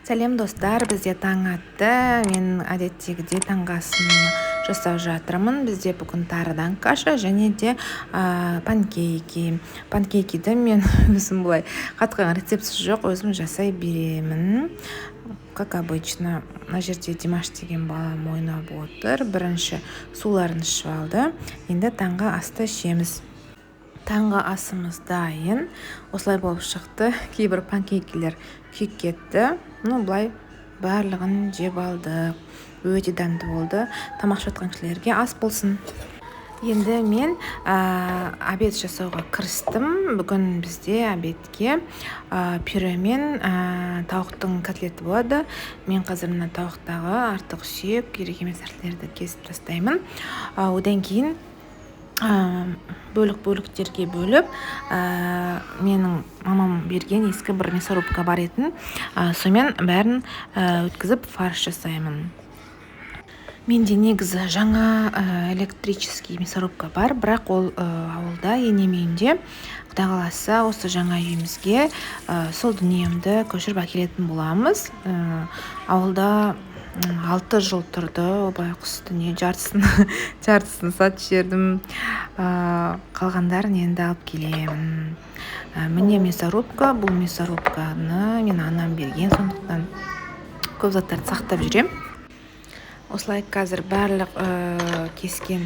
Сәлем достар, бізде таң атты. Мен әдеттегідей таңғы асымны жасап жатырмын. Бізде бүгін тарыдан каша және де панкейки. Панкейкиді мен өзім былай қатқан рецептісі жоқ, өзім жасай беремін. Как обычно, мына жерде Димаш деген балам ойнап отыр. Бірінші суларын ішіп алды. Енді таңғы асты ішеміз. Таңғы асымыз дайын. Осылай болып шықты. Кейбір панкейкілер күйіп кетті. Бұлай барлығын жеп алдық. Өте дәмді болды. Тамақ жатқан кісілерге ас болсын. Енді мен обед жасауға кірістім. Бүгін бізде обедке пюре мен тауықтың котлеті болады. Мен қазір мына тауықтағы артық сүйек, керек емес нәрселерді кесіп тастаймын. Одан кейін бөліктерге бөліп, менің мамам берген ескі бір мясорубка бар етін, сонымен бәрін өткізіп фарш жасаймын. Менде негізі жаңа электрический мясорубка бар, бірақ ол ауылда енем үйінде. Құдай қаласа осы жаңа үйімізге сол дүниемді көшіріп әкелетін боламыз. Ауылда 6 жыл тұрды, байқұс дүние, жартысын сатып жібердім. Қалғандарын енді алып келемін. Міне мясорубка, бұл мясорубканы мен анам берген, сондықтан көп заттарды сақтап жүрем. Осылай қазір барлық кескен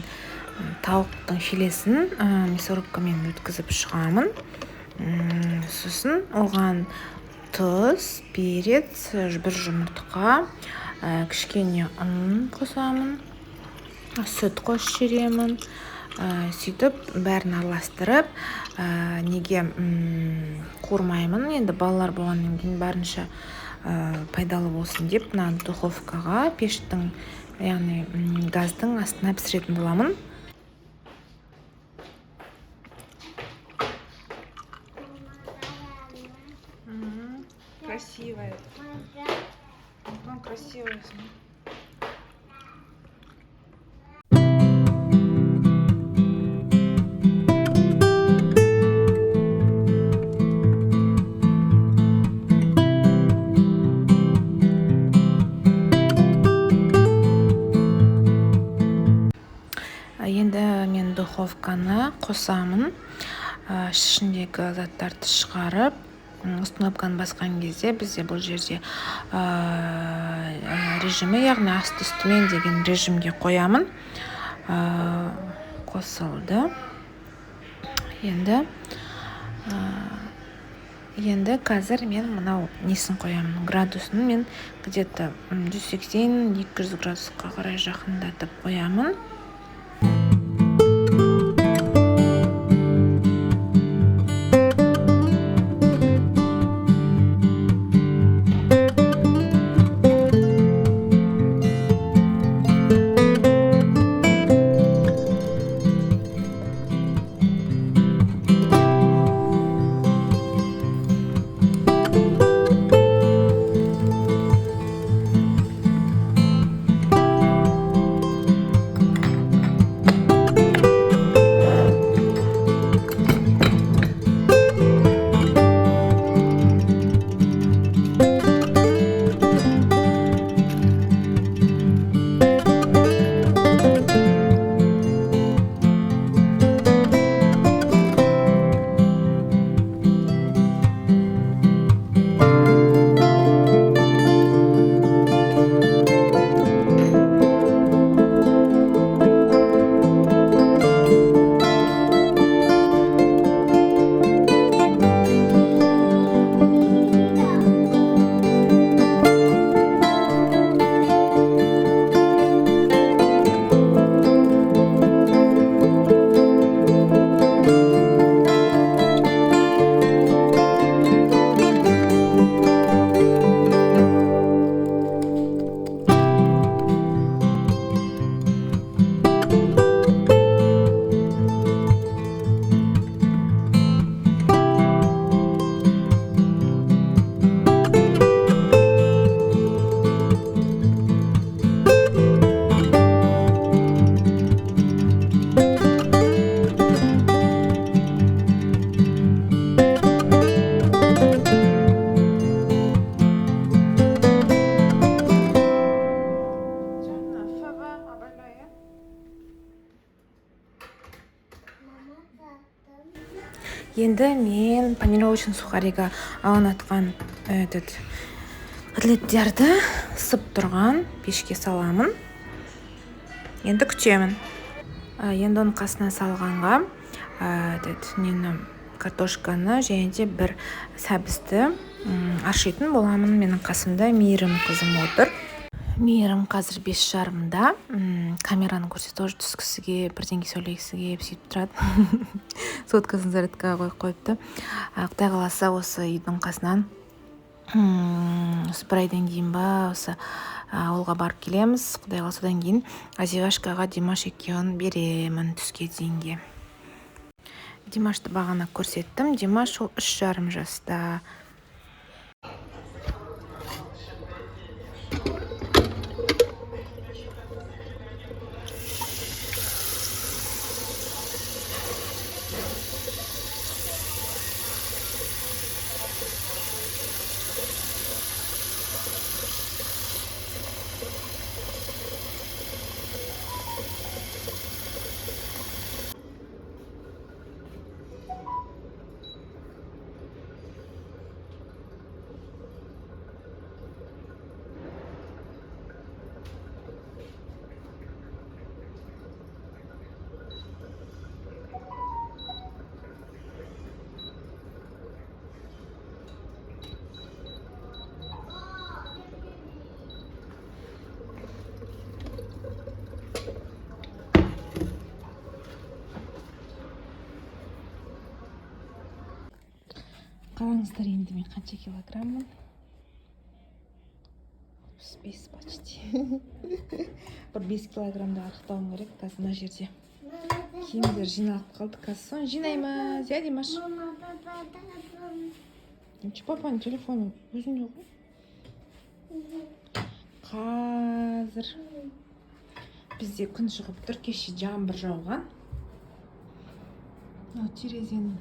тауықтың филесін мясорубкамен өткізіп шығамын. Сосын оған тұз, перец, бір жұмыртқа, кішкене ұн қосамын, сүт қосып жіберемін. Сөйтіп бәрін араластырып, неге қуырмаймын. Енді балалар болғаннан кейін барынша пайдалы болсын деп, мына духовкаға, пештің, яғни газдың астына пісіретін боламын. Красивая. Красивая. Енді мен духовканы қосамын. Ішіндегі заттарды шығарып, кнопканы басқан кезде бізде бұл жерде режимі, яғни асты-үстімен деген режимге қоямын. Қосылды. Енді қазір мен мынау несін қоямын, градусын мен где-то 180-200 градусқа қарай жақындатып қоямын. Енді мен панировочный сухариға алынатқан этот котлеттерді ысып тұрған пешке саламын. Енді күтемін. Енді оның қасына салғанға нені картошканы және де бір сәбізді аршитын боламын. Менің қасымда мейірім қызым отыр. Мейірім қазір 5:30-да. Камераны көрсе тоже түскісіге, бірдеңе сөйлегісіге сөйтіп тұрады. Соткасын зарядкаға қойып қойыпты. Құдай қаласа осы үйдің қасынан осы бір айдан кейін ба осы ауылға барып келеміз. Құдай қаласа содан кейін Азивашкаға Димаш екеуін беремін түске дейінге. Димашты бағана көрсеттім. Димаш ол 3,5 жаста. Қараңыздар, енді мен қанша килограммын? 35 почти. Бір 5 килограммды арықтауым керек. Қазір мына жерде киімдер жиналып қалды. Қазір соны жинаймыз. Я, Димаш? Папаның телефоны өзінде ғой. Қазір бізде күн шығып тұр. Кеше жаңбыр жауған. Терезенің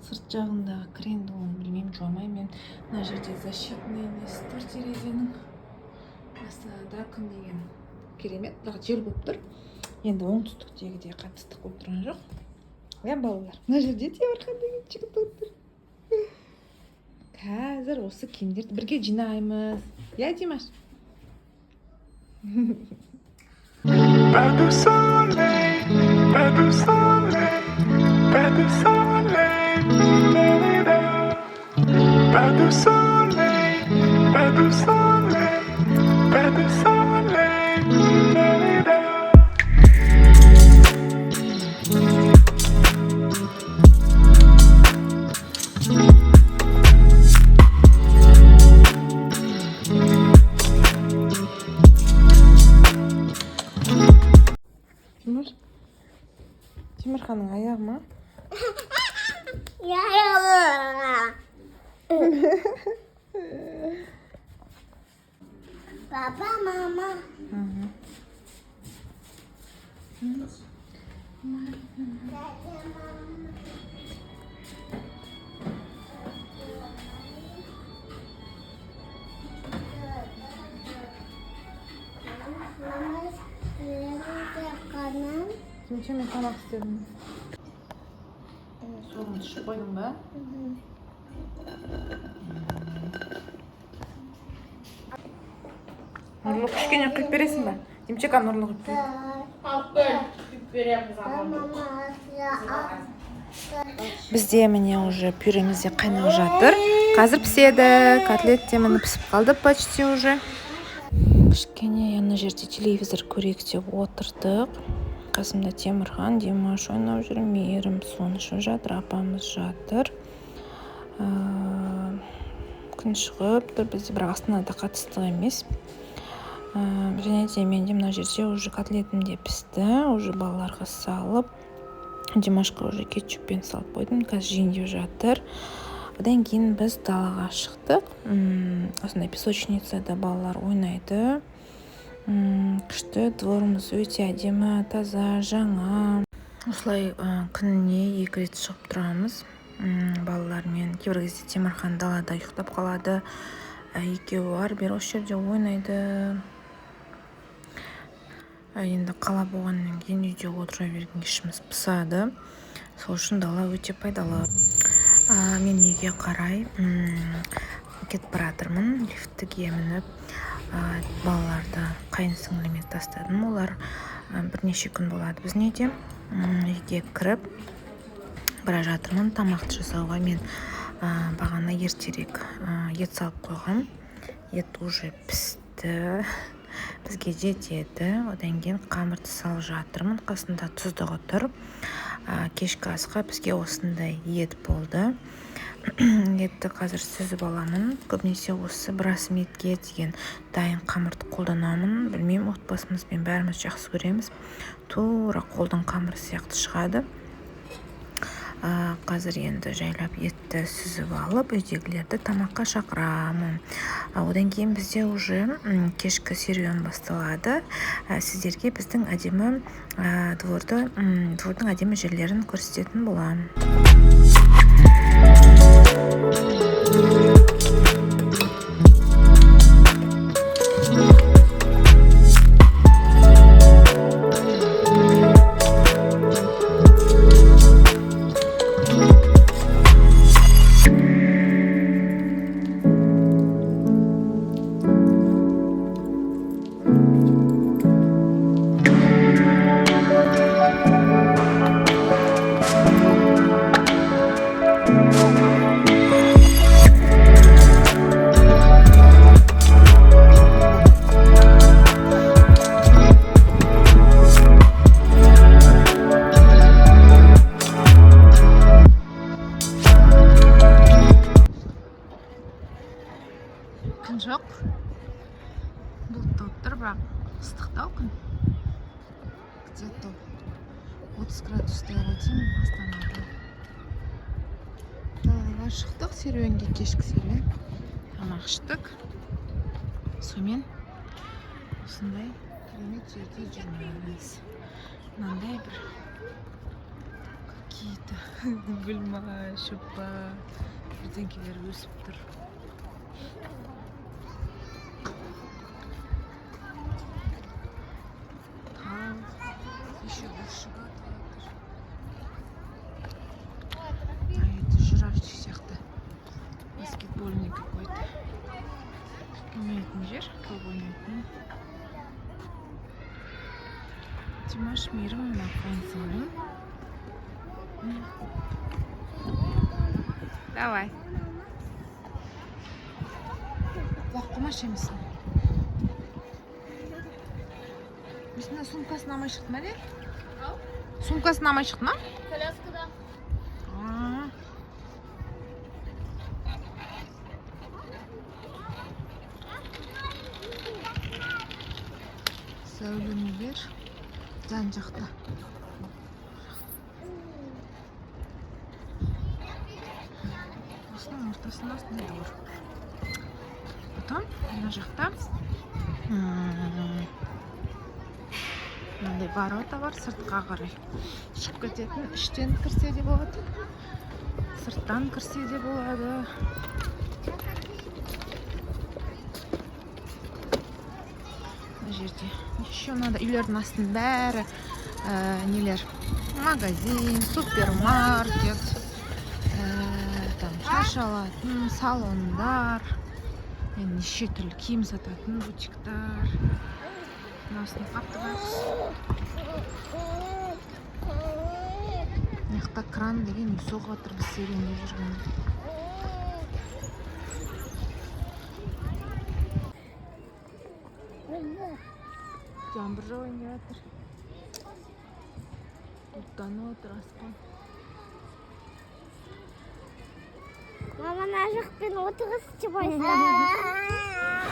сырт жағындағы кренді оны білмеймін, жуамаймын мен. Мына жерде защитный несі тұр терезенің. Астанада күн деген керемет, бірақ жел болып тұр. Енді оңтүстіктегідей қатты ыстық болып тұрған жоқ. Я, балалар, мына жерде Темірхан деген жігіт отыр. Қазір осы киімдерді бірге жинаймыз. Я, Димаш? Pas de soleil, pas de soleil, pas de soleil, pas de soleil, pas de soleil, pas de soleil. Темірханның аяғы ма? Папа, мама. Кімше мен тамақ істедім. Соны ішіп қойдың ба? Нұрлы кішкене құйып бересің ба? Демчека нұрлы құйып береміз. Бізде міне уже пюремізде қайнап жатыр. Қазір піседі. Котлет те міне пісіп қалды почти уже. Кішкене ана жерде телевизор көрейік деп отырдық. Қасымда Темірхан, Димаш ойнап жүр, Мейірім соны ішіп жатыр, апамыз жатыр. Күн шығып тұр, бізде бірақ Астанада қатыстық емес. Және де менде мына жерде уже котлетім де пісті, уже балаларға салып, Димашқа уже кетчуппен салып қойдым, қазір жеңдеп жатыр. Одан кейін біз далаға шықтық. Осындай песочницада балалар ойнайды. Күшті, дворымыз өте әдемі, таза, жаңа. Осылай күніне 2 рет шығып тұрамыз балалармен. Кейбір кезде Темірхан далада ұйықтап қалады. Екеуі ары-бері осы жерде ойнайды. Енді қала болғаннан кейін үйде отыра берген ішіміз пысады. сол үшін дала өте пайдалы. Мен үйге қарай кетіп бара жатырмын. Лифтіге мініп, балаларды қайын сіңліме тастадым. Олар бірнеше күн болады біздің үйде. Үйге кіріп бара жатырмын. Тамақты жасауға мен бағана ертерек ет салып қойғам. Ет уже пісті, бізге жетеді. Одан кейін қамырды салып жатырмын. Қасында тұздығы тұр. Кешкі асқа бізге осындай ет болды. Етті қазір сүзіп аламын. Көбінесе осы брасым етке деген дайын қамырды қолданамын. Білмеймін, отбасымызбен бәріміз жақсы көреміз. Тура қолдың қамыры сияқты шығады. Қазір енді жайлап етті сүзіп алып, үйдегілерді тамаққа шақырамын. Одан кейін бізде уже кешкі серуен басталады. Сіздерге біздің әдемі двордың әдемі жерлерін көрсететін боламын. Күн жоқ, бұлтты тұр, бірақ ыстықтау күн. Где-то 30 градустай деймін Астанада. Далаға шықтық серуенге, кешкі серуен. Тамақ іштік. Сонымен осындай керемет жерде жүрміз. Мынандай бір какие-то гүлма, шөппа, бірдеңкелер өсіп тұр. Еще больше жатыр. Это жирафчик сияқты. Баскетбольный какой-то. Ойнайтын жер, көп ойнайтын. Димаш мейірім қайын сіңлім. Давай. Құмаш емесін. Мына сумкасын алмай шықты ма де? Сумкасын алмай шықты ма? Коляскада. Сәулемелер жан жақта. Осының ортасында осындай двор. Потом мына жақта мынандай ворота бар, сыртқа қарай шығып кететін. Іштен кірсе де болады, сырттан кірсе де болады. Мына жерде еще мынада үйлердің астының бәрі нелер, магазин, супермаркет, там шаш алатын салондар, неше түрлі киім сататын бутиктар. Мынасының қапты байқұс. Мықты кран деген үй соғып жатыр біз серуенде жүргенде. Жаңбыр жауайын деп жатыр. Бұлттанып отыр аспан. Мама, мына жақпен отырғызшы байсың.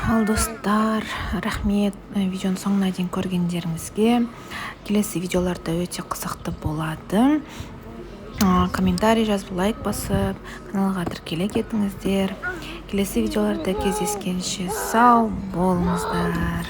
Ал достар, рахмет видеоның соңына дейін көргендеріңізге. Келесі видеоларда өте қызықты болады. Комментарий жазып, лайк басып, каналға тіркеле кетіңіздер. Келесі видеоларда кездескенше сау болыңыздар.